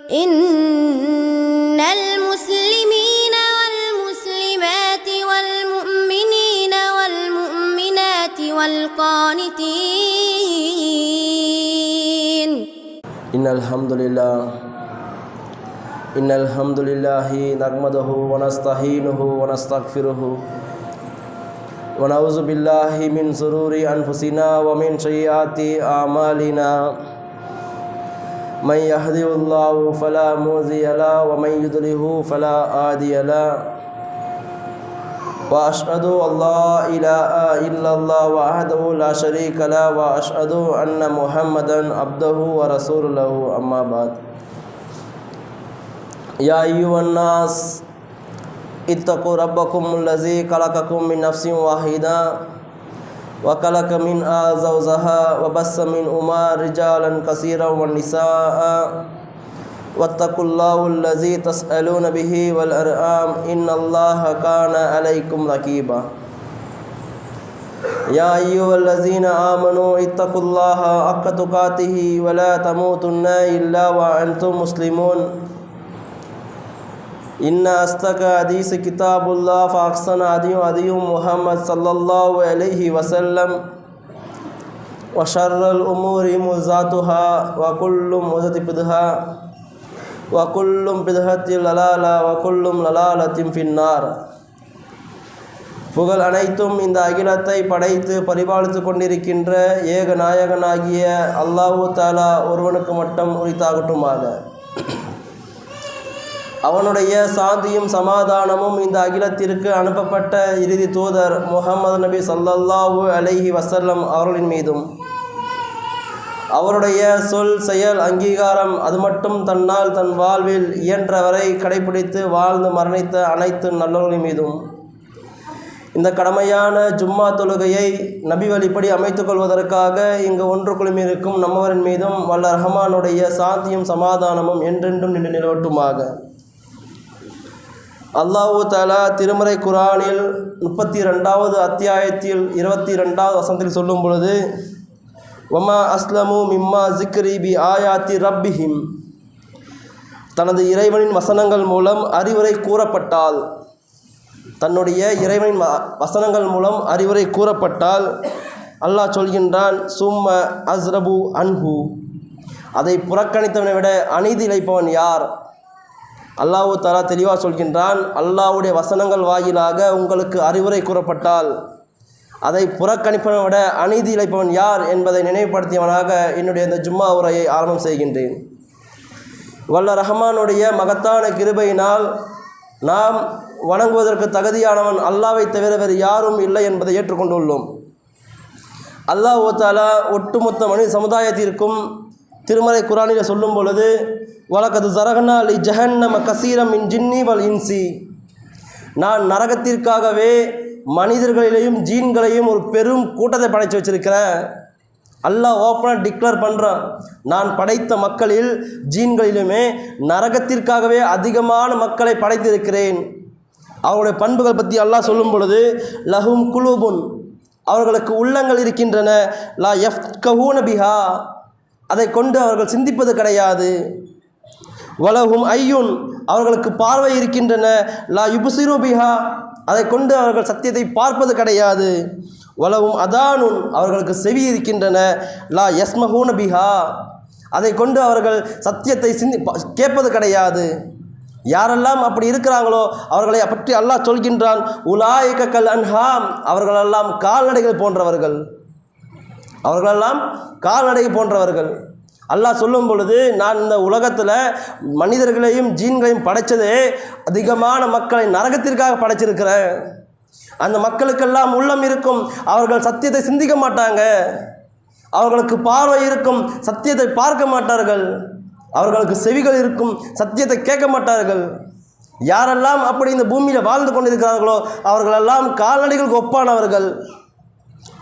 إن المسلمين والمسلمات والمؤمنين والمؤمنات والقانتين إن الحمد لله نحمده ونستعينه ونستغفره ونعوذ بالله من شرور أنفسنا ومن سيئات أعمالنا من يهده الله فلا مضل له ومن يضلل فلا هادي له وأشهد أن لا إله إلا الله وحده لا شريك له وأشهد أن محمدا عبده ورسوله أما بعد يا أيها الناس اتقوا ربكم الذي خلقكم من نفس واحدة وخلق منها زوجها وبث منهما رجالا كثيرا والنساء واتقوا الله الذي تسألون به والأرحام إن الله كان عليكم رقيبا يا أيها الذين آمنوا اتقوا الله حق تقاته ولا تموتن إلا وأنتم مسلمون إن أصدق الحديث كتاب الله فأحسن هدي محمد صلى الله عليه وسلم وشر الأمور محدثاتها وكل محدثة بدعة وكل بدعة ضلالة وكل ضلالة في النار. புகழ் அனைத்தும் இந்த அகிலத்தை படைத்து பரிபாலித்து கொண்டிருக்கின்ற ஏக நாயகனாகிய அல்லாஹு தஆலா ஒருவனுக்கு மட்டும் உரித்தாகட்டுமாக. அவனுடைய சாந்தியும் சமாதானமும் இந்த அகிலத்திற்கு அனுப்பப்பட்ட இறுதி தூதர் முஹம்மது நபி ஸல்லல்லாஹு அலைஹி வஸல்லம் அவர்களின் மீதும் அவருடைய சொல் செயல் அங்கீகாரம் அது மட்டும் தன்னால் தன் வாழ்வில் இயன்றவரை கடைபிடித்து வாழ்ந்து மரணித்த அனைத்து நல்லவர்களின் மீதும் இந்த கடமையான ஜும்மா தொழுகையை நபி வழிப்படி அமைத்துக் கொள்வதற்காக இங்கு ஒன்று குழுமியிருக்கும் நம்மவரின் மீதும் வல்ல ரஹ்மானுடைய சாந்தியும் சமாதானமும் என்றென்றும் நின்று நிலவட்டுமாக. அல்லாஹு தஆலா திருமறை குர்ஆனில் 32வது அத்தியாயத்தில் 22வது வசனத்தில் சொல்லும் பொழுது வமா அஸ்லமு மிம்மா ஸிக்ரி பி ஆயாத்தி ரப்பிஹிம், தனது இறைவனின் வசனங்கள் மூலம் அறிவுரை கூறப்பட்டால், தன்னுடைய இறைவனின் வசனங்கள் மூலம் அறிவுரை கூறப்பட்டால் அல்லாஹ் சொல்கின்றான் சும்ம அஸ்ரபு அன்ஹு, அதை புறக்கணித்தவனை விட அநீதி இழைப்பவன் யார்? அல்லாஹு தஆலா தெளிவாக சொல்கின்றான், அல்லாஹ்வுடைய வசனங்கள் வாயிலாக உங்களுக்கு அறிவுரை கூறப்பட்டால் அதை புறக்கணிப்பவனை விட அநீதி இழைப்பவன் யார் என்பதை நினைவுபடுத்தியவனாக என்னுடைய இந்த ஜும்மா உரையை ஆரம்பம் செய்கின்றேன். வல்ல ரஹ்மானுடைய மகத்தான கிருபையினால் நாம் வணங்குவதற்கு தகுதியானவன் அல்லாஹ்வை தவிர வேறு யாரும் இல்லை என்பதை ஏற்றுக்கொண்டுள்ளோம். அல்லாஹ் தஆலா ஒட்டுமொத்த மனித சமுதாயத்திற்கும் திருமறை குர்ஆனில் சொல்லும் பொழுது வலகது ஸரஅனா லி ஜஹன்னம கஸீரம் மின் ஜின்னி வல் இன்சி, நான் நரகத்திற்காகவே மனிதர்களிலேயும் ஜீன்களையும் ஒரு பெரும் கூட்டத்தை படைத்து வச்சிருக்கிறேன். அல்லாஹ் ஓப்பனாக டிக்ளேர் பண்ணுறான், நான் படைத்த மக்களில் ஜீன்களிலுமே நரகத்திற்காகவே அதிகமான மக்களை படைத்திருக்கிறேன். அவருடைய பண்புகள் பற்றி அல்லாஹ் சொல்லும் பொழுது லஹும் குலூபுன், அவர்களுக்கு உள்ளங்கள் இருக்கின்றன, லா யஃப்கஹூன பிஹா, அதை கொண்டு அவர்கள் சிந்திப்பது கிடையாது. வலஹும் ஐயுன், அவர்களுக்கு பார்வை இருக்கின்றன, லா யுப்சிரு பிஹா, அதை கொண்டு அவர்கள் சத்தியத்தை பார்ப்பது கிடையாது. வலஹும் அதானுன், அவர்களுக்கு செவி இருக்கின்றன, லா யஸ்மஹூன பிஹா, அதை கொண்டு அவர்கள் சத்தியத்தை கேட்பது கிடையாது. யாரெல்லாம் அப்படி இருக்கிறாங்களோ அவர்களை பற்றி அல்லாஹ் சொல்கின்றான் உலாயிக கல் அன்ஹாம், அவர்களெல்லாம் கால்நடைகள் போன்றவர்கள், அவர்களெல்லாம் கால்நடைகள் போன்றவர்கள். அல்லாஹ் சொல்லும் பொழுது நான் இந்த உலகத்தில் மனிதர்களையும் ஜீன்களையும் படைத்ததே அதிகமான மக்களை நரகத்திற்காக படைச்சிருக்கிறேன். அந்த மக்களுக்கெல்லாம் உள்ளம் இருக்கும், அவர்கள் சத்தியத்தை சிந்திக்க மாட்டாங்க. அவர்களுக்கு பார்வை இருக்கும், சத்தியத்தை பார்க்க மாட்டார்கள். அவர்களுக்கு செவிகள் இருக்கும், சத்தியத்தை கேட்க மாட்டார்கள். யாரெல்லாம் அப்படி இந்த பூமியில் வாழ்ந்து கொண்டிருக்கிறார்களோ அவர்களெல்லாம் கால்நடைகளுக்கு ஒப்பானவர்கள்.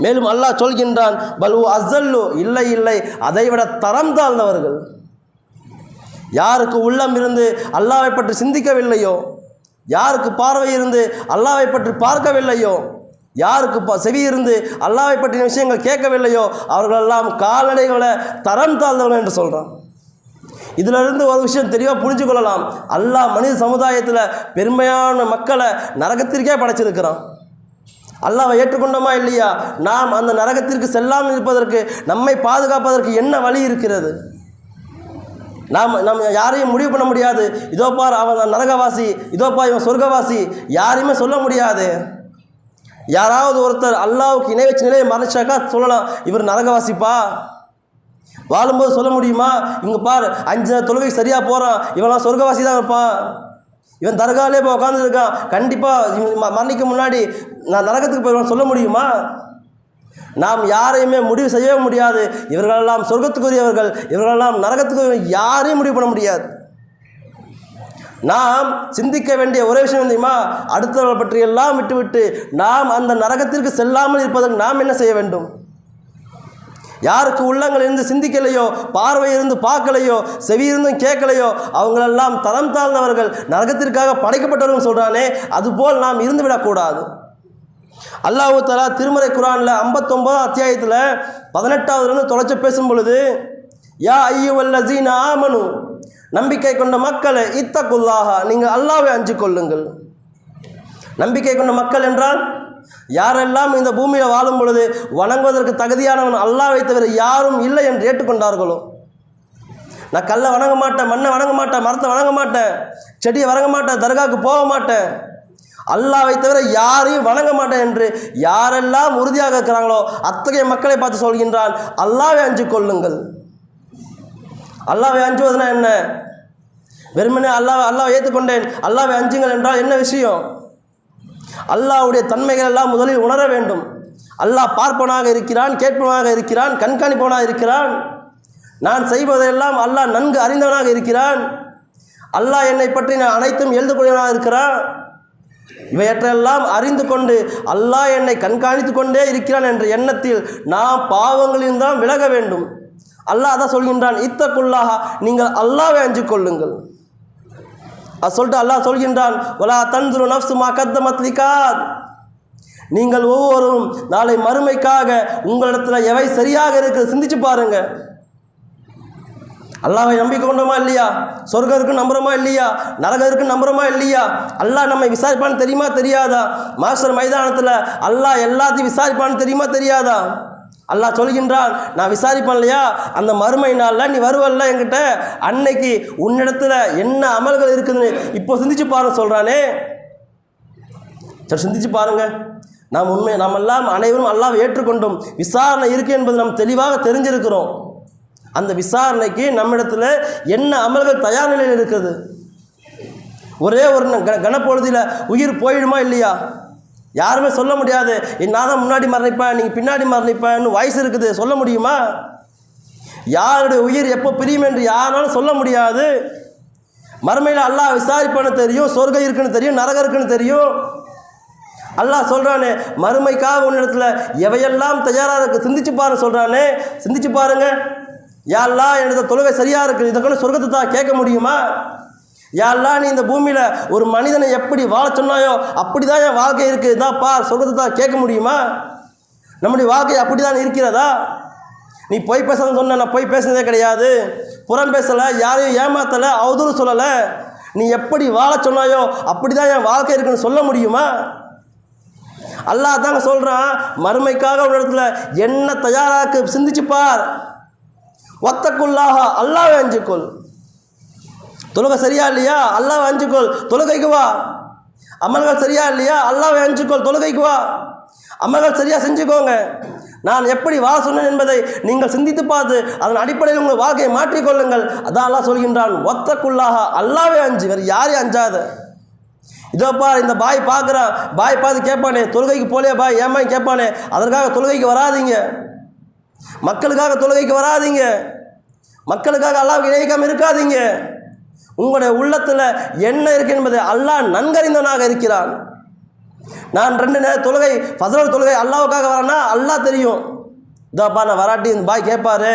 மேலும் அல்லாஹ் சொல்கின்றான் பல்வு அஸ்ஸல்லு, இல்லை இல்லை, அதைவிட தரம் தாழ்ந்தவர்கள். யாருக்கு உள்ளம் இருந்து அல்லாஹ்வை பற்றி சிந்திக்கவில்லையோ, யாருக்கு பார்வை இருந்து அல்லாஹ்வை பற்றி பார்க்கவில்லையோ, யாருக்கு செவி இருந்து அல்லாஹ்வை பற்றிய விஷயங்கள் கேட்கவில்லையோ அவர்களெல்லாம் கால்நடைகளை தரம் தாழ்ந்தவர்கள் என்று சொல்கிறான். இதிலிருந்து ஒரு விஷயம் தெளிவாக புரிஞ்சு கொள்ளலாம். அல்லாஹ் மனித சமுதாயத்தில் பெருமையான மக்களை நரகத்திற்கே படைச்சிருக்கிறான். அல்லாஹ்வை ஏற்றுக்கொண்டோமா இல்லையா? நாம் அந்த நரகத்திற்கு செல்லாமல் இருப்பதற்கு, நம்மை பாதுகாப்பதற்கு என்ன வழி இருக்கிறது? நம்ம யாரையும் முடிவு பண்ண முடியாது. இதோ பார் அவன் நரகவாசி, இதோ பார் இவன் சொர்க்கவாசி, யாரையுமே சொல்ல முடியாது. யாராவது ஒருத்தர் அல்லாஹ்வுக்கு இணை வச்ச நிலையை மறைச்சாக்கா சொல்லலாம், இவர் நரகவாசிப்பா. வாழும்போது சொல்ல முடியுமா? இங்கே பார் 5 தொழுகை சரியாக போகிறான், இவெல்லாம் சொர்க்கவாசி தான் இருப்பான், இவன் தர்காலே போய் உட்காந்துருக்கான், கண்டிப்பாக மரணிக்க முன்னாடி நான் நரகத்துக்கு போயிடுவான் சொல்ல முடியுமா? நாம் யாரையுமே முடிவு செய்யவே முடியாது. இவர்களெல்லாம் சொர்க்கத்துக்குரியவர்கள், இவர்களெல்லாம் நரகத்துக்கு யாரையும் முடிவு பண்ண முடியாது. நாம் சிந்திக்க வேண்டிய ஒரே விஷயம் தெரியுமா? அடுத்தவர்கள் பற்றி எல்லாம் விட்டுவிட்டு நாம் அந்த நரகத்திற்கு செல்லாமல் இருப்பதற்கு நாம் என்ன செய்ய வேண்டும்? யாருக்கு உள்ளங்கள் இருந்து சிந்திக்கலையோ, பார்வை இருந்து பார்க்கலையோ, செவி இருந்தும் கேட்கலையோ, அவங்களெல்லாம் தரம் தாழ்ந்தவர்கள், நரகத்திற்காக படைக்கப்பட்டவர்கள் சொல்கிறானே, அதுபோல் நாம் இருந்து விடக்கூடாது. அல்லாஹ் தஆலா திருமறை குர்ஆனில் 59 அத்தியாயத்தில் 18வது தொலைச்ச பேசும் பொழுது, யா அய்யுவல்லஸீன ஆமனு, நம்பிக்கை கொண்ட மக்களே, இத்தகுல்லாஹ, நீங்கள் அல்லாஹ்வை அஞ்சு கொள்ளுங்கள். நம்பிக்கை கொண்ட மக்கள் என்றால் யாரெல்லாம் இந்த பூமியில் வாழும் பொழுது வணங்குவதற்கு தகுதியானவன் அல்லாஹ்வை தவிர யாரும் இல்லை என்று ஏற்றுக்கொண்டார்களோ, நான் கல்லை வணங்க மாட்டேன், மண்ணை வணங்க மாட்டேன், மரத்தை வணங்க மாட்டேன், செடியை வணங்க மாட்டேன், தர்காவுக்கு போக மாட்டேன், அல்லாஹ்வை தவிர யாரையும் வணங்க மாட்டேன் என்று யாரெல்லாம் உறுதியாக இருக்கிறாங்களோ அத்தகைய மக்களை பார்த்து சொல்கின்றான், அல்லாஹ்வை அஞ்சு கொள்ளுங்கள். அல்லாஹ்வை அஞ்சுவதுனா என்ன? வெறுமனே அல்லாஹ்வை ஏற்றுக்கொண்டேன், அல்லாஹ்வை அஞ்சுங்கள் என்றால் என்ன விஷயம்? அல்லாஹ்வுடைய தன்மைகள் எல்லாம் முதலில் உணர வேண்டும். அல்லாஹ் பார்ப்பவனாக இருக்கிறான், கேட்பவனாக இருக்கிறான், கண்காணிப்பவனாக இருக்கிறான். நான் செய்வதெல்லாம் அல்லாஹ் நன்கு அறிந்தவனாக இருக்கிறான். அல்லாஹ் என்னை பற்றி நான் அனைத்தும் எழுதக்கூடியவனாக இருக்கிறான். இவையற்றையெல்லாம் அறிந்து கொண்டு அல்லாஹ் என்னை கண்காணித்து கொண்டே இருக்கிறான் என்ற எண்ணத்தில் நாம் பாவங்களில் தான் விலக வேண்டும். அல்லாஹ் அதான் சொல்கின்றான், இத்தகுல்லாஹ, நீங்கள் அல்லாஹ்வை அஞ்சு கொள்ளுங்கள். அது சொல்லிட்டு அல்லாஹ் சொல்கின்றான், வலா தன்துரு நஃப்சு மா கத்தமத் லிகாத், நீங்கள் ஒவ்வொருவரும் நாளை மறுமைக்காக உங்களிடத்தில் எவை சரியாக இருக்குது சிந்திச்சு பாருங்க. அல்லாஹ்வை நம்பிக்கை கொண்டோமா இல்லையா? சொர்க்கம் இருக்குன்னு நம்புறோமா இல்லையா? நரகம் இருக்குன்னு நம்புறோமா இல்லையா? அல்லாஹ் நம்மை விசாரிப்பான்னு தெரியுமா தெரியாதா? மாஸ்டர் மைதானத்தில் அல்லாஹ் எல்லாத்தையும் விசாரிப்பான்னு தெரியுமா தெரியாதா? அல்லாஹ் சொல்கின்றான், நான் விசாரிப்பேன் இல்லையா, அந்த மறுமை நாளில் நீ வருவல்ல என்கிட்ட, அன்னைக்கு உன்னிடத்தில் என்ன அமல்கள் இருக்குதுன்னு இப்போ சிந்திச்சு பாருங்க சொல்கிறானே. சரி, சிந்திச்சு பாருங்க. நாம் எல்லாம் அனைவரும் அல்லாஹ்வை ஏற்றுக்கொண்டோம். விசாரணை இருக்குது என்பது நாம் தெளிவாக தெரிஞ்சிருக்கிறோம். அந்த விசாரணைக்கு நம்மிடத்தில் என்ன அமல்கள் தயார் நிலையில் இருக்குது? ஒரே ஒரு கனப்பொழுதில் உயிர் போயிடுமா இல்லையா? யாருமே சொல்ல முடியாது. நான் தான் முன்னாடி மரணிப்பேன், நீங்கள் பின்னாடி மரணிப்பேன்னு வயசு இருக்குது, சொல்ல முடியுமா? யாருடைய உயிர் எப்போ பிரியும் என்று யாராலும் சொல்ல முடியாது. மறுமையில் அல்லாஹ் விசாரிப்பான்னு தெரியும், சொர்க்கம் இருக்குன்னு தெரியும், நரகம் இருக்குன்னு தெரியும். அல்லாஹ் சொல்கிறானே, மறுமைக்காக உன்னிடத்தில் எவையெல்லாம் தயாராக இருக்குது சிந்திச்சு பாருங்க சொல்கிறானே. சிந்திச்சு பாருங்க. யா அல்லாஹ் என்னோட தொழுகை சரியாக இருக்குது, இதுக்கு சொர்க்கத்தை தான் கேட்க முடியுமா? யா அல்லாஹ் நீ இந்த பூமியில் ஒரு மனிதனை எப்படி வாழ சொன்னாயோ அப்படி தான் என் வாழ்க்கை இருக்குது, இதான் பார் சொர்க்கத்தை தான் கேட்க முடியுமா? நம்முடைய வாழ்க்கை அப்படி தான் இருக்கிறதா? நீ பொய் பேசணும்னு சொன்ன, நான் பொய் பேசுனதே கிடையாது, புறம் பேசலை, யாரையும் ஏமாத்தலை, அவதூறு சொல்லலை. நீ எப்படி வாழ சொன்னாயோ அப்படி தான் என் வாழ்க்கை இருக்குன்னு சொல்ல முடியுமா? அல்லாஹ் தாங்க சொல்கிறான், மறுமைக்காக ஒரு இடத்துல என்ன தயாராக்கு சிந்திச்சு பார். வத்தக்குல்லாஹ, அல்லாஹ்வை அஞ்சுக்கொள். தொழுகை சரியா இல்லையா? அல்லாஹ்வை அஞ்சுக்கொள், தொழுகைக்கு வா. அமல்கள் சரியா இல்லையா? அல்லாஹ்வை அஞ்சுக்கொள், தொழுகைக்கு வா. அமல்கள் சரியாக செஞ்சுக்கோங்க. நான் எப்படி வாழ சொன்னேன் என்பதை நீங்கள் சிந்தித்து பார்த்து அதன் அடிப்படையில் உங்கள் வாழ்க்கையை மாற்றிக்கொள்ளுங்கள். அதான் அல்லாஹ் சொல்கின்றான், வத்தக்குல்லாஹ, அல்லாஹ்வை அஞ்சு, வேறு யாரையும் அஞ்சாத. இதோப்பா இந்த பாய் பார்க்குறான், பாய் பார்த்து கேட்பானே, தொழுகைக்கு போலையே பாய் ஏமாய் கேட்பானே, அதற்காக தொழுகைக்கு வராதிங்க. மக்களுக்காக தொழுகைக்கு வராதிங்க. மக்களுக்காக அல்லாஹ்வுக்கு இணைக்காமல் இருக்காதீங்க. உங்களுடைய உள்ளத்தில் என்ன இருக்கு என்பதை அல்லாஹ் நன்கறிந்தவனாக இருக்கிறான். நான் 2 நேரம் தொழுகை, ஃபஜ்ர் தொழுகை அல்லாஹ்வுக்காக வரேன்னா அல்லாஹ் தெரியும். இதோப்பா நான் வராட்டி இந்த பாய் கேட்பாரு,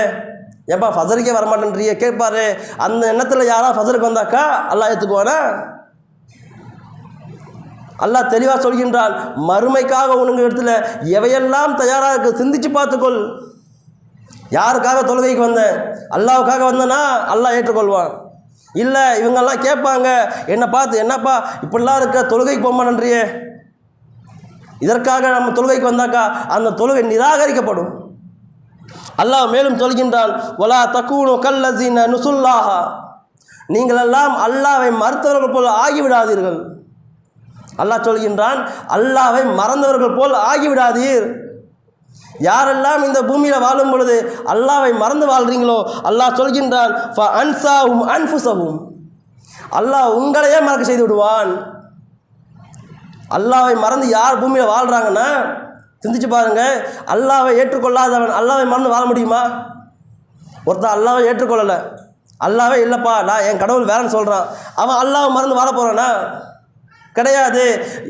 ஏப்பா ஃபஜ்ருக்கே வரமாட்டேன்றியே கேட்பாரு. அந்த எண்ணத்தில் யாராவது ஃபஜ்ருக்கு வந்தாக்கா அல்லாஹ் ஏற்றுக்குவானா? அல்லாஹ் தெளிவாக சொல்கின்றான், மறுமைக்காக உனக்கு இடத்துல எவையெல்லாம் தயாராக இருக்கு சிந்திச்சு பார்த்துக்கொள். யாருக்காக தொழுகைக்கு வந்தேன்? அல்லாஹ்வுக்காக வந்தேன்னா அல்லாஹ் ஏற்றுக்கொள்வான். இல்லை இவங்கெல்லாம் கேட்பாங்க, என்னை பார்த்து, என்னப்பா இப்படிலாம் இருக்க, தொழுகைக்கு போக மாட்டேன்றியே, இதற்காக நம்ம தொழுகைக்கு வந்தாக்கா அந்த தொழுகை நிராகரிக்கப்படும். அல்லாஹ் மேலும் சொல்கின்றான், வலா தக்கூனு கல்லஸீன நுசுல்லாஹா, நீங்களெல்லாம் அல்லாஹ்வை மறுத்தவர்கள் போல் ஆகிவிடாதீர்கள். அல்லாஹ் சொல்கின்றான், அல்லாஹ்வை மறந்தவர்கள் போல் ஆகிவிடாதீர். யாரெல்லாம் இந்த பூமியில் வாழும் பொழுது அல்லாஹ்வை மறந்து வாழ்றீங்களோ அல்லாஹ் சொல்கின்றான், ஃபஅன்சாஹும் அன்ஃபுஸஹும், அல்லாஹ் உங்களையே மறக்க செய்து விடுவான். அல்லாஹ்வை மறந்து யார் பூமியில் வாழ்கிறாங்கன்னா சிந்திச்சு பாருங்க. அல்லாஹ்வை ஏற்றுக்கொள்ளாதவன் அல்லாஹ்வை மறந்து வாழ முடியுமா? ஒருத்தன் அல்லாஹ்வை ஏற்றுக்கொள்ளலை, அல்லாஹ்வே இல்லைப்பா நான் என் கடவுள் வேறன்னு சொல்கிறான், அவன் அல்லாஹ்வை மறந்து வாழ போகிறானா? கிடையாது.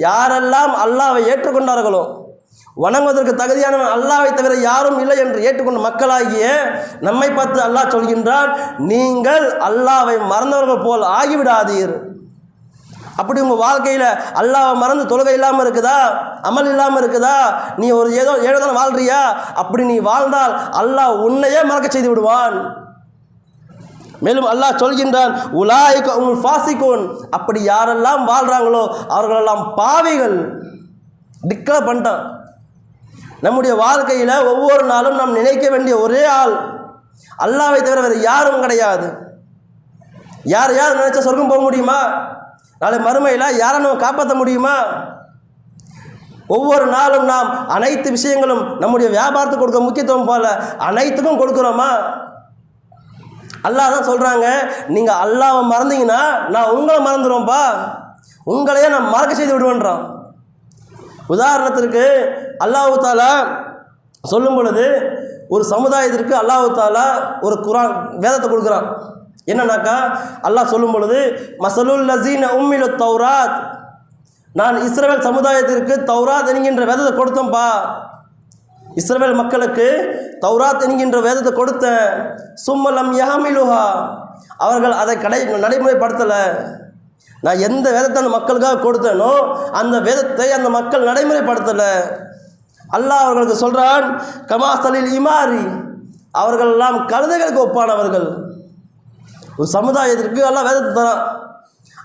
யாரெல்லாம் அல்லாஹ்வை ஏற்றுக்கொண்டார்களோ, வணங்குவதற்கு தகுதியானவன் அல்லாஹ்வை தவிர யாரும் இல்லை என்று ஏற்றுக்கொண்ட மக்களாகிய நம்மை பார்த்து அல்லாஹ் சொல்கின்றான், நீங்கள் அல்லாஹ்வை மறந்தவர்கள் போல் ஆகிவிடாதீர். அப்படி உங்கள் வாழ்க்கையில் அல்லாஹ்வை மறந்து தொழுகை இல்லாமல் இருக்குதா, அமல் இல்லாமல் இருக்குதா, நீ ஒரு ஏதோ தானே வாழ்றியா, அப்படி நீ வாழ்ந்தால் அல்லாஹ் உன்னையே மறக்க செய்து விடுவான். மேலும் அல்லாஹ் சொல்கின்றான், உலாயிக உங்கள் ஃபாசிகூன், அப்படி யாரெல்லாம் வாழ்கிறாங்களோ அவர்களெல்லாம் பாவிகள். டிக்ளேர் பண்ணிட்டான். நம்முடைய வாழ்க்கையில் ஒவ்வொரு நாளும் நாம் நினைக்க வேண்டிய ஒரே ஆள் அல்லாஹ்வை தவிர வேறு யாரும் கிடையாது. யார் நினைச்சா சொர்க்கம் போக முடியுமா? நாளை மறுமையில் யாரை நம்ம காப்பாற்ற முடியுமா? ஒவ்வொரு நாளும் நாம் அனைத்து விஷயங்களும் நம்முடைய வியாபாரத்துக்கு கொடுக்க முக்கியத்துவம் போல அனைத்துக்கும் கொடுக்குறோமா? அல்லாஹ் தான் சொல்கிறாங்க, நீங்கள் அல்லாஹ்வை மறந்தீங்கன்னா நான் உங்களை மறந்துடுவேன்ப்பா, உங்களையே நான் மறக்க செய்து விடுவேன்றான். உதாரணத்திற்கு அல்லாஹ் தாலா சொல்லும் பொழுது ஒரு சமுதாயத்திற்கு அல்லாஹ் தாலா ஒரு குர்ஆன் வேதத்தை கொடுக்குறான். என்னன்னாக்கா அல்லாஹ் சொல்லும் பொழுது, மஸலுல் லஸீன உம்மிலு தௌராத், நான் இஸ்ரவேல் சமுதாயத்திற்கு தௌராத் என்கின்ற வேதத்தை கொடுத்தேன்ப்பா. இஸ்ரவேல் மக்களுக்கு தௌராத் என்கின்ற வேதத்தை கொடுத்தேன். சும்மலம் யஹமிலுஹா, அவர்கள் அதை நடைமுறைப்படுத்தலை. நான் எந்த வேதத்தை அந்த மக்களுக்காக கொடுத்தேனோ அந்த வேதத்தை அந்த மக்கள் நடைமுறைப்படுத்தலை. அல்லாஹ் அவர்களுக்கு சொல்கிறான், கமாசலில் இமாரி, அவர்களெல்லாம் கழுதைகளுக்கு ஒப்பானவர்கள். ஒரு சமுதாயத்திற்கு எல்லாம் வேதத்தை தரான்,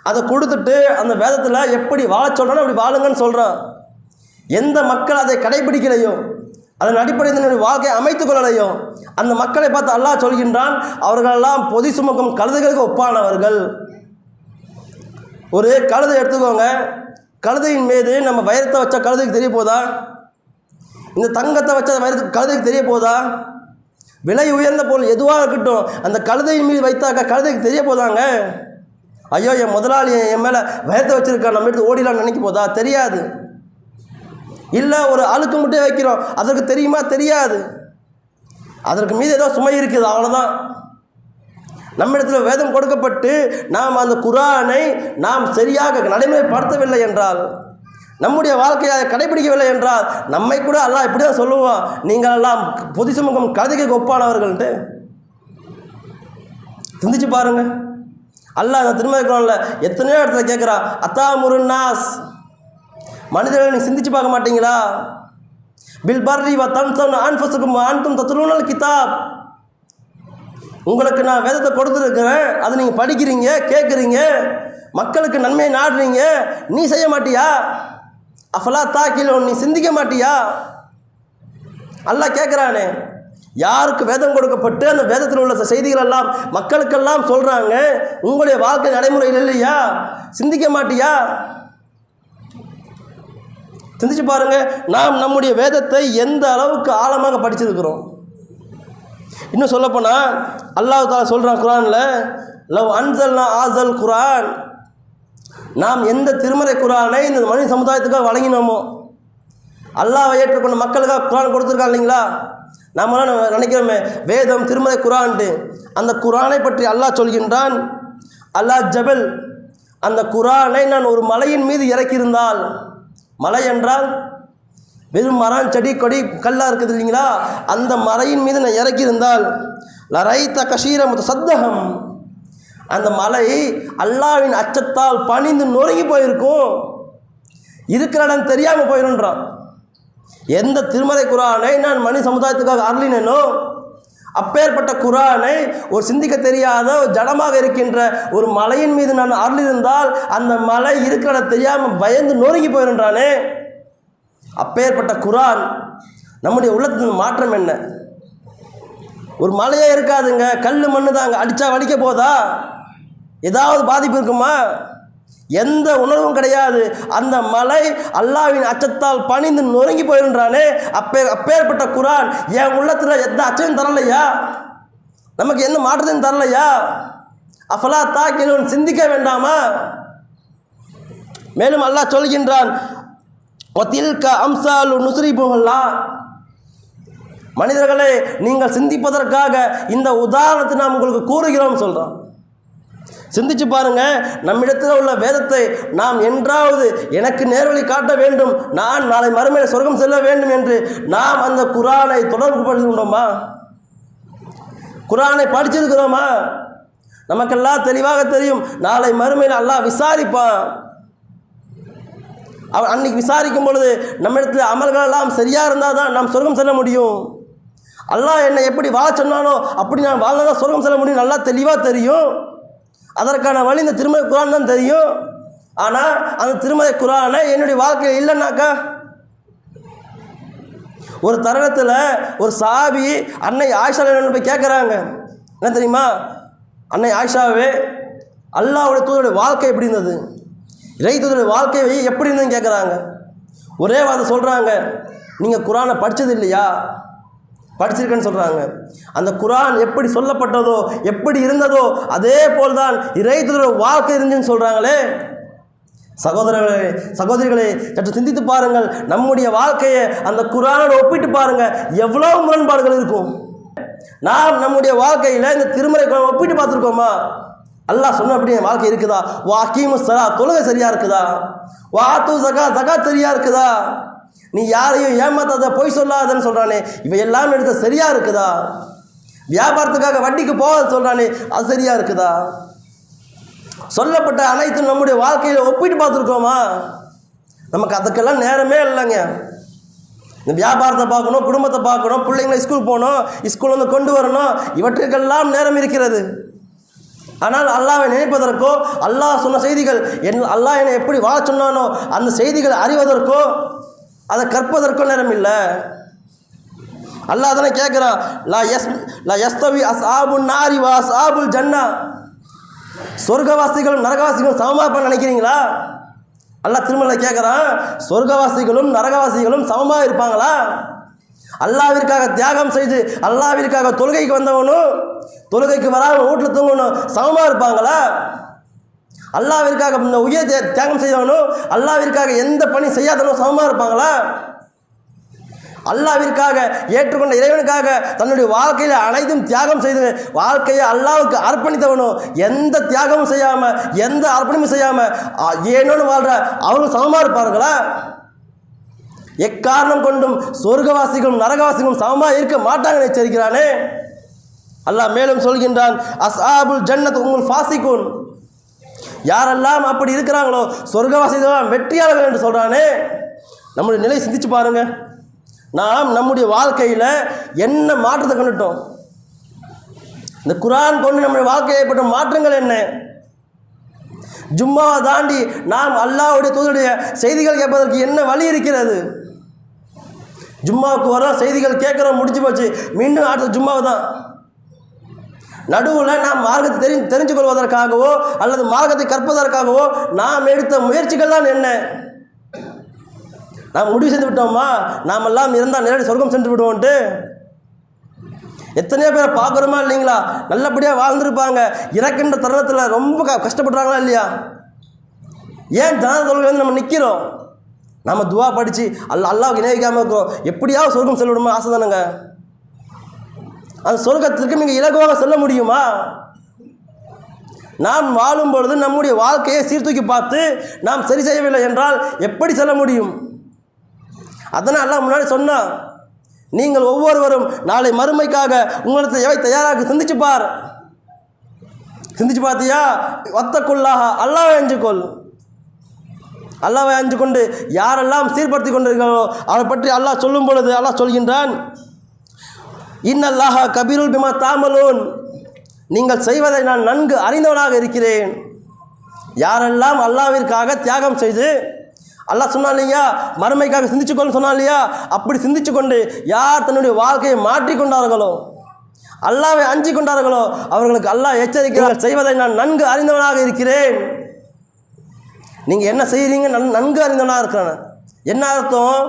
அதை கொடுத்துட்டு அந்த வேதத்தில் எப்படி வாழ சொல்கிறானோ அப்படி வாழுங்கன்னு சொல்கிறான். எந்த மக்கள் அதை கடைபிடிக்கலையோ, அதன் அடிப்படையில் வாழ்க்கையை அமைத்துக் கொள்ளலையோ அந்த மக்களை பார்த்து அல்லாஹ் சொல்கின்றான், அவர்களெல்லாம் பொதி சுமக்கும் கழுதைகளுக்கு ஒப்பானவர்கள். ஒரு கழுதை எடுத்துக்கோங்க, கழுதையின் மீது நம்ம வைரத்தை வச்சா கழுதைக்கு தெரிய போதா? இந்த தங்கத்தை வச்ச வைரத்துக்கு கழுதைக்கு தெரிய போதா? விலை உயர்ந்த பொருள் எதுவாக இருக்கட்டும் அந்த கழுதையின் மீது வைத்தாக்கா கழுதைக்கு தெரிய போதாங்க? ஐயோ என் முதலாளி என் மேலே வைரத்தை வச்சுருக்கா, நம்ம எடுத்து ஓடிலான்னு நினைக்க போதா? தெரியாது. இல்லை ஒரு அழுக்கு முட்டையை வைக்கிறோம், அதற்கு தெரியுமா? தெரியாது. அதற்கு மீது ஏதோ சுமை இருக்குது, அவ்வளோதான். நம்ம இடத்துல வேதம் கொடுக்கப்பட்டு நாம் அந்த குர்ஆனை நாம் சரியாக நடைமுறைப்படுத்தவில்லை என்றால், நம்முடைய வாழ்க்கையை அதை கடைபிடிக்கவில்லை என்றால், நம்மை கூட அல்லாஹ் இப்படி தான் சொல்லுவான், நீங்கள் எல்லாம் பொதி சுமக்கும் கழுதைக்கு ஒப்பானவர்கள்ட்டு. சிந்திச்சு பாருங்க. அல்லாஹ் அந்த திருமறை குர்ஆனில் எத்தனையோ இடத்துல கேட்குறான், அத்தாமுருன்னாஸ், மனிதர்களை நீங்கள் சிந்திச்சு பார்க்க மாட்டீங்களா? பில் பர்ரி வ தன்சவுன அன்ஃபுஸக்கும் வ அன்தும் தத்லூனல் கிதாப், உங்களுக்கு நான் வேதத்தை கொடுத்துருக்கிறேன், அதை நீங்கள் படிக்கிறீங்க, கேட்குறீங்க, மக்களுக்கு நன்மையை நாடுறீங்க, நீ செய்ய மாட்டியா? அஃபலா தாக்கிலோன், நீ சிந்திக்க மாட்டியா? அல்லாஹ் கேட்குறானே. யாருக்கு வேதம் கொடுக்கப்பட்டு அந்த வேதத்தில் உள்ள செய்திகள் எல்லாம் மக்களுக்கெல்லாம் சொல்கிறாங்க, உங்களுடைய வாழ்க்கை நடைமுறையில் இல்லையா? சிந்திக்க மாட்டியா? சிந்திச்சு பாருங்கள், நாம் நம்முடைய வேதத்தை எந்த அளவுக்கு ஆழமாக படிச்சிருக்கிறோம். இன்னும் சொல்லப்போனால் அல்லாஹ் தஆலா சொல்கிறான் குர்ஆனில், லவ் அன்சல்னா ஆசல் குர்ஆன், நாம் எந்த திருமறை குர்ஆனை இந்த மனித சமுதாயத்துக்காக வழங்கினோமோ, அல்லாஹ்வை ஏற்றுக்கொண்ட மக்களுக்காக குர்ஆன் கொடுத்துருக்கான் இல்லைங்களா? நாமெல்லாம் நினைக்கிறோமே வேதம் திருமறை குர்ஆன்ட்டு. அந்த குர்ஆனை பற்றி அல்லாஹ் சொல்கின்றான், அல்லாஹ் ஜபல், அந்த குர்ஆனை நான் ஒரு மலையின் மீது இறக்கியிருந்தால், மலை என்றால் வெறும் மரம் செடி கொடி கல்லாக இருக்குது இல்லைங்களா, அந்த மலையின் மீது நான் இறக்கியிருந்தால், லரைத்த கஷீர சத்தகம், அந்த மலை அல்லாஹ்வின் அச்சத்தால் பணிந்து நொறுங்கி போயிருக்கும், இருக்கிற இடம் தெரியாமல் போயிருன்றான். எந்த திருமறை குர்ஆனை நான் மனித சமுதாயத்துக்காக அருளினேனோ அப்பேற்பட்ட குர்ஆனை ஒரு சிந்திக்க தெரியாத ஒரு ஜடமாக இருக்கின்ற ஒரு மலையின் மீது நான் அருளிருந்தால் அந்த மலை இருக்கிற தெரியாமல் பயந்து நொறுங்கி போயிருன்றானே. அப்பேற்பட்ட குர்ஆன் நம்முடைய உள்ளத்தின் மாற்றம் என்ன? ஒரு மலையே இருக்காதுங்க, கல் மண்ணு தாங்க, அடித்தா வலிக்க போதா? ஏதாவது பாதிப்பு இருக்குமா? எந்த உணர்வும் கிடையாது. அந்த மலை அல்லாஹ்வின் அச்சத்தால் பணிந்து நொறுங்கி போயிருன்றானே. அப்பேற்பட்ட குர்ஆன் என் உள்ளத்தில் எந்த அச்சமும் தரலையா? நமக்கு எந்த மாற்றத்தையும் தரலையா? அஃபலா தாக்கிலூன், சிந்திக்க வேண்டாமா? மேலும் அல்லாஹ் சொல்கின்றான், வதில்க அம்சாலு நுஸ்ரிபுஹல்லா, மனிதர்களே நீங்கள் சிந்திப்பதற்காக இந்த உதாரணத்தை நாம் உங்களுக்கு கூறுகிறோம் சொல்கிறோம். சிந்திச்சு பாருங்க, நம்மிடத்தில் உள்ள வேதத்தை நாம் என்றாவது எனக்கு நேர்வழி காட்ட வேண்டும், நான் நாளை மறுமையில் சொர்க்கம் செல்ல வேண்டும் என்று நாம் அந்த குர்ஆனை தொடர்பு படுத்திக்கிறோமா? குர்ஆனை படிச்சிருக்கிறோமா? நமக்கெல்லாம் தெளிவாக தெரியும், நாளை மறுமையில் அல்லாஹ் விசாரிப்பான். அவன் அன்னைக்கு விசாரிக்கும் பொழுது நம்மிடத்தில் அமல்கள் எல்லாம் சரியாக இருந்தால் தான் நாம் சொர்க்கம் செல்ல முடியும். அல்லாஹ் என்னை எப்படி வாழ சொன்னானோ அப்படி நான் வாழ்ந்தால் சொர்க்கம் செல்ல முடியும், நல்லா தெளிவாக தெரியும். அதற்கான வழி இந்த திருமறை குர்ஆன் தான் தெரியும். ஆனால் அந்த திருமறை குர்ஆனை என்னுடைய வாழ்க்கையில் இல்லைன்னாக்கா, ஒரு தருணத்தில் ஒரு சஹாபி அன்னை ஆயிஷா போய் கேட்குறாங்க, என்ன தெரியுமா, அன்னை ஆயிஷாவே அல்லாஹ்வுடைய தூதருடைய வாழ்க்கை எப்படி இருந்தது, இறை தூதருடைய வாழ்க்கை எப்படி இருந்ததுன்னு கேட்குறாங்க. ஒரே வார்த்தை சொல்கிறாங்க, நீங்கள் குர்ஆனை படித்தது இல்லையா? படிச்சிருக்கேன்னு சொல்கிறாங்க. அந்த குர்ஆன் எப்படி சொல்லப்பட்டதோ எப்படி இருந்ததோ அதே போல்தான் இறை தூதருடைய வாழ்க்கை இருந்துன்னு சொல்கிறாங்களே. சகோதரிகளே சற்று சிந்தித்து பாருங்கள், நம்முடைய வாழ்க்கையை அந்த குர்ஆனோட ஒப்பிட்டு பாருங்கள், எவ்வளோ முரண்பாடுகள் இருக்கும். நாம் நம்முடைய வாழ்க்கையில் இந்த திருமறை ஒப்பிட்டு பார்த்துருக்கோமா? அல்லாஹ் சொன்னபடி என் வாழ்க்கை இருக்குதா? வா அகீமு ஸலா, தொழுகை சரியாக இருக்குதா? வா ஆத்து ஸகாத் சரியாக இருக்குதா? நீ யாரையும் ஏமாத்தாத, பொய் சொல்லாதன்னு சொல்கிறானே, இவை எல்லாம் எடுத்த சரியாக இருக்குதா? வியாபாரத்துக்காக வட்டிக்கு போகாத சொல்கிறானே, அது சரியாக இருக்குதா? சொல்லப்பட்ட அனைத்தும் நம்முடைய வாழ்க்கையில் ஒப்பிட்டு பார்த்துருக்கோமா? நமக்கு அதுக்கெல்லாம் நேரமே இல்லைங்க. இந்த வியாபாரத்தை பார்க்கணும், குடும்பத்தை பார்க்கணும், பிள்ளைங்களை ஸ்கூல் போகணும், ஸ்கூல் வந்து கொண்டு வரணும், இவற்றுக்கெல்லாம் நேரம் இருக்கிறது. ஆனால் அல்லாஹ்வை நினைப்பதற்கோ, அல்லாஹ் சொன்ன செய்திகள் அல்லாஹ் என்னை எப்படி வாழ சொன்னானோ அந்த செய்திகளை அறிவதற்கோ அதை கற்பதற்கோ நேரம் இல்லை. அல்லாஹ் தானே கேட்குறான், லா யஸ்தவி அஸ்ஹாபுன் நாரி வ அஸ்ஹாபுல் ஜன்னா, சொர்க்கவாசிகளும் நரகவாசிகளும் சமமாக நினைக்கிறீங்களா? அல்லாஹ் திருமலை கேட்குறான், சொர்க்கவாசிகளும் நரகவாசிகளும் சமமாக இருப்பாங்களா? அல்லாஹ்விற்காக தியாகம் செய்து அல்லாஹ்விற்காக தொழுகைக்கு வந்தவனும் தொழுகைக்கு வராமல் வீட்டில் தூங்கணும் சமமாக இருப்பாங்களா? அல்லாஹ்விற்காக இந்த உயிர் தியாகம் செய்தவனும் அல்லாஹ்விற்காக எந்த பணி செய்யாதவனும் சமமாக இருப்பாங்களா? அல்லாஹ்விற்காக ஏற்றுக்கொண்ட இறைவனுக்காக தன்னுடைய வாழ்க்கையில் அனைத்தும் தியாகம் செய்து வாழ்க்கையை அல்லாஹ்வுக்கு அர்ப்பணித்தவனும் எந்த தியாகமும் செய்யாமல் எந்த அர்ப்பணிப்பும் செய்யாமல் ஏனோன்னு வாழ்கிற அவங்களும் சமமாக இருப்பார்களா? எக்காரணம் கொண்டும் சொர்க்கவாசிகளும் நரகவாசிகளும் சமமாக இருக்க மாட்டாங்கன்னு எச்சரிக்கிறானே. அல்லாஹ் மேலும் சொல்கின்றான், அஸ்ஹாபுல் ஜன்னத் உங்கள் ஃபாசிகூன், யாரெல்லாம் அப்படி இருக்கிறாங்களோ சொர்க்கவாசிகள் வெற்றியாளர்கள் என்று சொல்கிறானே. நம்முடைய நிலை சிந்திச்சு பாருங்க, நாம் நம்முடைய வாழ்க்கையில் என்ன மாற்றத்தை கண்டுட்டோம்? இந்த குர்ஆன் கொண்டு நம்முடைய வாழ்க்கையில் ஏற்பட்ட மாற்றங்கள் என்ன? ஜும்மாவை தாண்டி நாம் அல்லாஹ்வுடைய தூதருடைய செய்திகள் கேட்பதற்கு என்ன வழி இருக்கிறது? ஜும்மாவுக்கு வர செய்திகள் கேட்குறோம், முடிச்சு போச்சு, மீண்டும் அடுத்த ஜும்மாவை தான். நடுவில் நாம் மார்க்கத்தை தெரிஞ்சு கொள்வதற்காகவோ அல்லது மார்க்கத்தை கற்பதற்காகவோ நாம் எடுத்த முயற்சிகள் தான் என்ன? நாம் முடிவு செய்து விட்டோமா நாம் எல்லாம் இருந்தால் நேரடி சொர்க்கம் சென்று விடுவோன்ட்டு? எத்தனையோ பேரை பார்க்குறோமா இல்லைங்களா? நல்லபடியாக வாழ்ந்துருப்பாங்க, இறக்கின்ற தருணத்தில் ரொம்ப கஷ்டப்படுறாங்களா இல்லையா? ஏன் ஜனாத தொழுகை வந்து நம்ம நிற்கிறோம்? நம்ம துவா படித்து அல்லாஹ்வுக்கு இணைக்காமல் இருக்கிறோம், எப்படியாவது சொர்க்கம் செல்ல விடுமா? ஆசை தானுங்க. அந்த சொர்க்கத்திற்கு நீங்கள் இலகுவாக செல்ல முடியுமா? நாம் வாழும் பொழுது நம்முடைய வாழ்க்கையை சீர்தூக்கி பார்த்து நாம் சரி செய்யவில்லை என்றால் எப்படி செல்ல முடியும்? அதனால் அல்லாஹ் முன்னாடி சொன்னான், நீங்கள் ஒவ்வொருவரும் நாளை மறுமைக்காக உங்களுக்கு எவை தயாராக சிந்திச்சு பார். சிந்திச்சு பார்த்தியா? வத்தக்குள்ளாக அல்லாஹ்வை அஞ்சுக்கொள். அல்லாஹ்வை அஞ்சு கொண்டு யாரெல்லாம் சீர்படுத்தி கொண்டிருக்கிறோ அவரை பற்றி அல்லாஹ் சொல்லும் பொழுது அல்லாஹ் சொல்கின்றான், இன்னல்லாஹ கபீருல் பிமா தாமலூன், நீங்கள் செய்வதை நான் நன்கு அறிந்தவனாக இருக்கிறேன். யாரெல்லாம் அல்லாஹ்விற்காக தியாகம் செய்து, அல்லாஹ் சொன்னா இல்லையா மறுமைக்காக சிந்திச்சுக்கொள்ள சொன்னா இல்லையா, அப்படி சிந்திச்சு கொண்டு யார் தன்னுடைய வாழ்க்கையை மாற்றிக்கொண்டார்களோ, அல்லாஹ்வை அஞ்சி கொண்டார்களோ, அவர்களுக்கு அல்லாஹ் எச்சரிக்கிறார், செய்வதை நான் நன்கு அறிந்தவனாக இருக்கிறேன். நீங்கள் என்ன செய்கிறீங்க நன்கு அறிந்தவனாக இருக்கிறான். என்ன அர்த்தம்?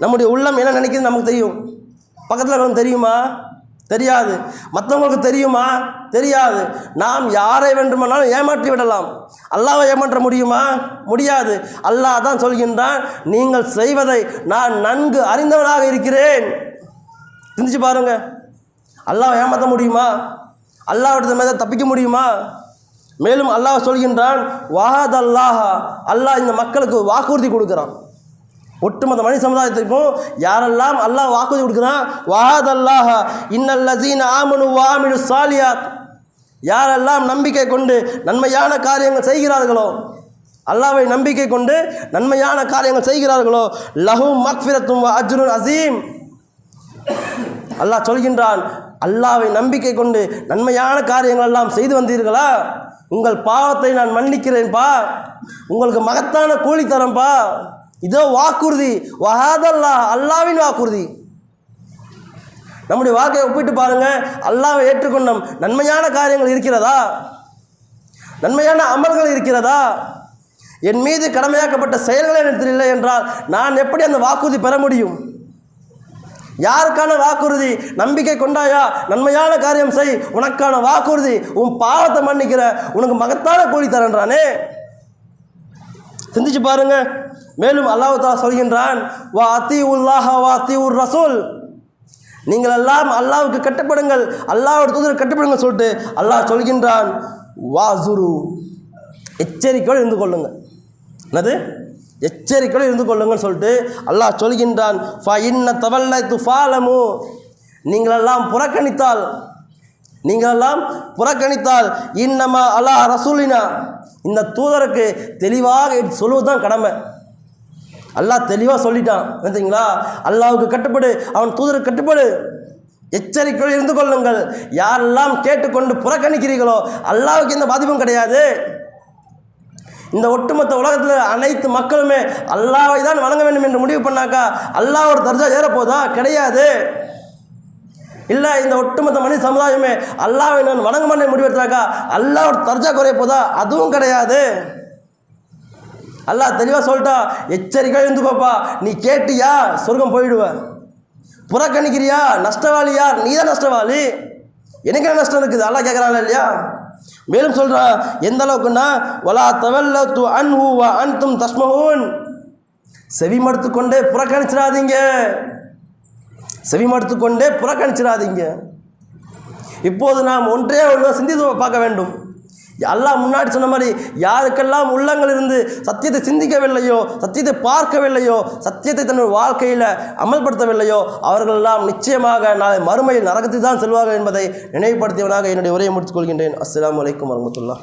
நம்முடைய உள்ளம் என்ன நினைக்கிறது நமக்கு தெரியும். பக்கத்தில் இருக்கிறவங்க தெரியுமா? தெரியாது. மற்றவங்களுக்கு தெரியுமா? தெரியாது. நாம் யாரை வேண்டுமானாலும் ஏமாற்றி விடலாம். அல்லாஹ்வை ஏமாற்ற முடியுமா? முடியாது. அல்லாஹ் தான் சொல்கின்றான், நீங்கள் செய்வதை நான் நன்கு அறிந்தவனாக இருக்கிறேன். சிந்திச்சு பாருங்க. அல்லாஹ்வை ஏமாற்ற முடியுமா? அல்லாஹ்விடத்து மேலே தப்பிக்க முடியுமா? மேலும் அல்லாஹ் சொல்கின்றான், வஹத் அல்லாஹ், அல்லாஹ் இந்த மக்களுக்கு வாக்குறுதி கொடுக்குறான். ஒட்டுமொத்த மனித சமுதாயத்திற்கும் யாரெல்லாம் அல்லாஹ் வாக்குறுதி கொடுக்குறான், வஹத் அல்லாஹ் இன்னல்லஸீன ஆமனு வ அமிலுஸ் ஸாலிஹாத், யாரெல்லாம் நம்பிக்கை கொண்டு நன்மையான காரியங்கள் செய்கிறார்களோ, அல்லாஹ்வை நம்பிக்கை கொண்டு நன்மையான காரியங்கள் செய்கிறார்களோ, லஹும் மக்ஃபிரத்தும் வ அஜ்ருன் அஸீம். அல்லாஹ் சொல்கின்றான், அல்லாஹ்வை நம்பிக்கை கொண்டு நன்மையான காரியங்கள் எல்லாம் செய்து வந்தீர்களா, உங்கள் பாவத்தை நான் மன்னிக்கிறேன்பா, உங்களுக்கு மகத்தான கூலி தரேன்பா. இதோ வாக்குறுதி, வஹாதல்லாஹ், அல்லாஹ்வின் வாக்குறுதி. நம்முடைய வாழ்க்கையை ஒப்பிட்டு பாருங்கள். அல்லாஹ்வை ஏற்றுக்கொண்டோம், நன்மையான காரியங்கள் இருக்கிறதா? நன்மையான அமல்கள் இருக்கிறதா? என் மீது கடமையாக்கப்பட்ட செயல்களே எனக்கு இல்லை என்றால் நான் எப்படி அந்த வாக்குறுதி பெற முடியும்? யாருக்கான வாக்குறுதி? நம்பிக்கை கொண்டாயா, நன்மையான காரியம் செய், உனக்கான வாக்குறுதி, உன் பாவத்தை மன்னிக்கிற, உனக்கு மகத்தான கூலி தரன்றானே. சிந்திச்சு பாருங்க. மேலும் அல்லாஹ் தஆலா சொல்கின்றான், வா அத்தீஉல்லாஹ வா அத்தீஉர் ரசூல், நீங்கள் எல்லாம் அல்லாஹ்வுக்கு கட்டுப்படுங்கள், அல்லாஹ்வுடைய தூதருக்கு கட்டுப்படுங்கள் சொல்லிட்டு அல்லாஹ் சொல்கின்றான், வாசுரு, எச்சரிக்கையோடு இருந்து கொள்ளுங்கள். என்னது? எச்சரிக்கையோடு இருந்து கொள்ளுங்கன்னு சொல்லிட்டு அல்லாஹ் சொல்கின்றான், ஃப இன்ன தவல்லைத்து ஃபாலமு, நீங்களெல்லாம் புறக்கணித்தால் இன்னமா அலா ரசூலினா, இந்த தூதருக்கு தெளிவாக சொல்லுவதுதான் கடமை. அல்லாஹ் தெளிவாக சொல்லிட்டான். தெரியுங்களா? அல்லாஹ்வுக்கு கட்டுப்படு, அவன் தூதருக்கு கட்டுப்படு, எச்சரிக்கையோடு இருந்து கொள்ளுங்கள். யாரெல்லாம் கேட்டுக்கொண்டு புறக்கணிக்கிறீர்களோ அல்லாஹ்வுக்கு எந்த பாதிப்பும் கிடையாது. இந்த ஒட்டுமொத்த உலகத்தில் அனைத்து மக்களுமே அல்லாஹ்வை தான் வணங்க வேண்டும் என்று முடிவு பண்ணாக்கா அல்லாஹ்வோட தர்ஜா ஏறப்போதா? கிடையாது. இல்லை, இந்த ஒட்டுமொத்த மனித சமுதாயமே அல்லாஹ்வை நான் வணங்க மாட்டேன் முடிவெடுத்தாக்கா அல்லாஹ்வோட தர்ஜா குறைய போதா? அதுவும் கிடையாது. அல்லாஹ் தெளிவாக சொல்லிட்டா, எச்சரிக்கையாக இருந்துக்கோப்பா, நீ கேட்டியா சொர்க்கம் போயிடுவ, புறக்கணிக்கிறியா நஷ்டவாளி யார்? நீ தான் நஷ்டவாளி. எனக்கு என்ன நஷ்டம் இருக்குது? அல்லாஹ் கேட்குறாங்க இல்லையா? மேலும் சொல்கிறா, எந்த அளவுக்குன்னா, வலா தவல்லத்து அன்ஹு வ அன்தும் தஸ்மஹூன், செவிமடுத்து கொண்டே புறக்கணிச்சிடாதீங்க. இப்போது நாம் ஒன்றே ஒன்று சிந்தித்து பார்க்க வேண்டும். அல்லாஹ் முன்னாடி சொன்ன மாதிரி யாருக்கெல்லாம் உள்ளங்கள் இருந்து சத்தியத்தை சிந்திக்கவில்லையோ, சத்தியத்தை பார்க்கவில்லையோ, சத்தியத்தை தன்னுடைய வாழ்க்கையில் அமல்படுத்தவில்லையோ அவர்களெல்லாம் நிச்சயமாக நாளை மறுமையில் நரகத்தில் தான் செல்வார்கள் என்பதை நினைவுபடுத்தியவனாக என்னுடைய உரையை முடித்துக் கொள்கின்றேன். அஸ்ஸலாமு அலைக்கும் வரஹ்மத்துல்லாஹ்.